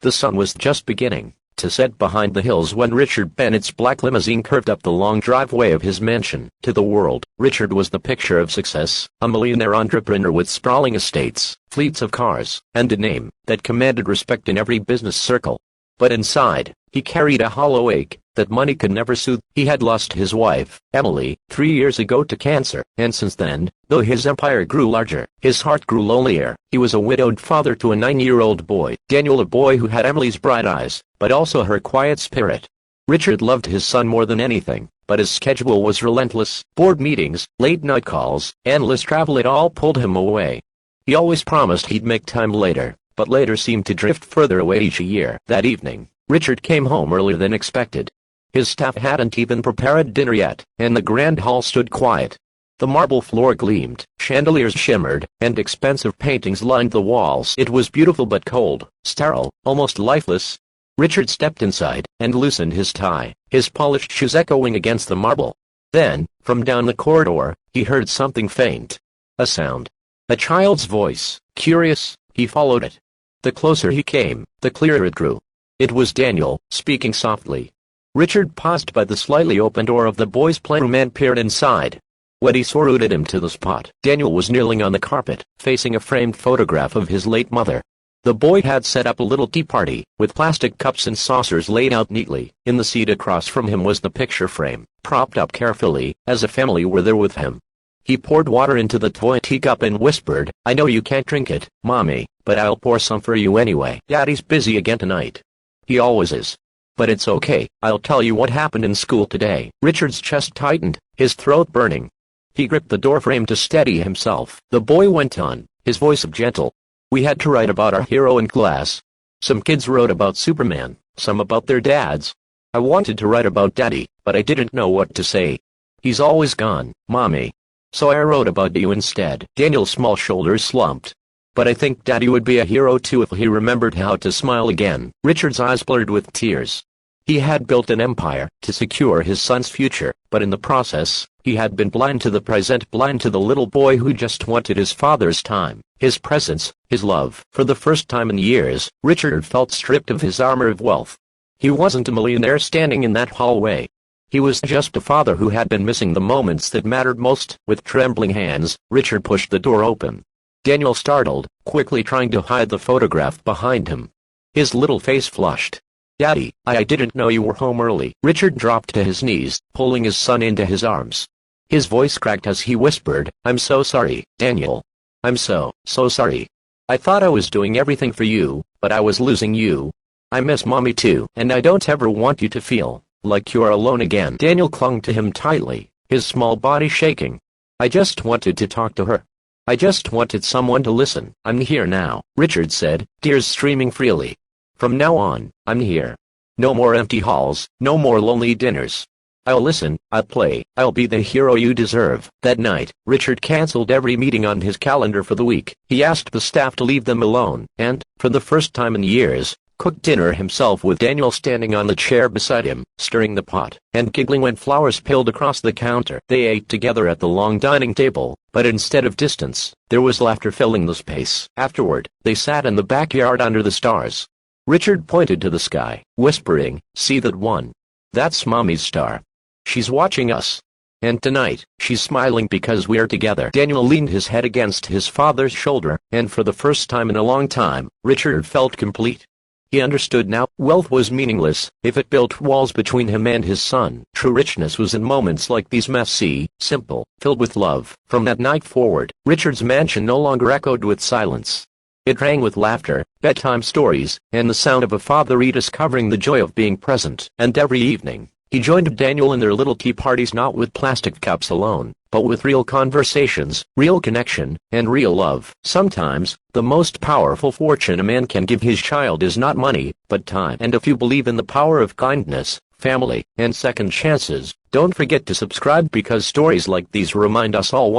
The sun was just beginning to set behind the hills when Richard Bennett's black limousine curved up the long driveway of his mansion. To the world, Richard was the picture of success, a millionaire entrepreneur with sprawling estates, fleets of cars, and a name that commanded respect in every business circle. But inside, he carried a hollow ache that money could never soothe. He had lost his wife, Emily, 3 years ago to cancer, and since then, though his empire grew larger, his heart grew lonelier. He was a widowed father to a 9-year-old boy, Daniel, a boy who had Emily's bright eyes, but also her quiet spirit. Richard loved his son more than anything, but his schedule was relentless. Board meetings, late-night calls, endless travel, it all pulled him away. He always promised he'd make time later, but later seemed to drift further away each year. That evening, Richard came home earlier than expected. His staff hadn't even prepared dinner yet, and the grand hall stood quiet. The marble floor gleamed, chandeliers shimmered, and expensive paintings lined the walls. It was beautiful but cold, sterile, almost lifeless. Richard stepped inside and loosened his tie, his polished shoes echoing against the marble. Then, from down the corridor, he heard something faint. A sound. A child's voice. Curious, he followed it. The closer he came, the clearer it grew. It was Daniel, speaking softly. Richard paused by the slightly open door of the boys' playroom and peered inside. What he saw rooted him to the spot. Daniel was kneeling on the carpet, facing a framed photograph of his late mother. The boy had set up a little tea party, with plastic cups and saucers laid out neatly. In the seat across from him was the picture frame, propped up carefully, as a family were there with him. He poured water into the toy teacup and whispered, "I know you can't drink it, Mommy, but I'll pour some for you anyway. Daddy's busy again tonight. He always is. But it's okay, I'll tell you what happened in school today." Richard's chest tightened, his throat burning. He gripped the doorframe to steady himself. The boy went on, his voice gentle. "We had to write about our hero in class. Some kids wrote about Superman, some about their dads. I wanted to write about Daddy, but I didn't know what to say. He's always gone, Mommy. So I wrote about you instead." Daniel's small shoulders slumped. "But I think Daddy would be a hero too if he remembered how to smile again." Richard's eyes blurred with tears. He had built an empire to secure his son's future, but in the process, he had been blind to the present, blind to the little boy who just wanted his father's time, his presence, his love. For the first time in years, Richard felt stripped of his armor of wealth. He wasn't a millionaire standing in that hallway. He was just a father who had been missing the moments that mattered most. With trembling hands, Richard pushed the door open. Daniel startled, quickly trying to hide the photograph behind him. His little face flushed. "Daddy, I didn't know you were home early." Richard dropped to his knees, pulling his son into his arms. His voice cracked as he whispered, "I'm so sorry, Daniel. I'm so sorry. I thought I was doing everything for you, but I was losing you. I miss Mommy too, and I don't ever want you to feel like you're alone again." Daniel clung to him tightly, his small body shaking. "I just wanted to talk to her. I just wanted someone to listen." "I'm here now," Richard said, tears streaming freely. "From now on, I'm here. No more empty halls, no more lonely dinners. I'll listen, I'll play, I'll be the hero you deserve." That night, Richard canceled every meeting on his calendar for the week. He asked the staff to leave them alone, and, for the first time in years, cooked dinner himself with Daniel standing on the chair beside him, stirring the pot, and giggling when flowers spilled across the counter. They ate together at the long dining table, but instead of distance, there was laughter filling the space. Afterward, they sat in the backyard under the stars. Richard pointed to the sky, whispering, "See that one? That's Mommy's star. She's watching us. And tonight, she's smiling because we're together." Daniel leaned his head against his father's shoulder, and for the first time in a long time, Richard felt complete. He understood now, wealth was meaningless if it built walls between him and his son. True richness was in moments like these, messy, simple, filled with love. From that night forward, Richard's mansion no longer echoed with silence. It rang with laughter, bedtime stories, and the sound of a father rediscovering the joy of being present. And every evening, he joined Daniel in their little tea parties, not with plastic cups alone, but with real conversations, real connection, and real love. Sometimes, the most powerful fortune a man can give his child is not money, but time. And if you believe in the power of kindness, family, and second chances, don't forget to subscribe, because stories like these remind us all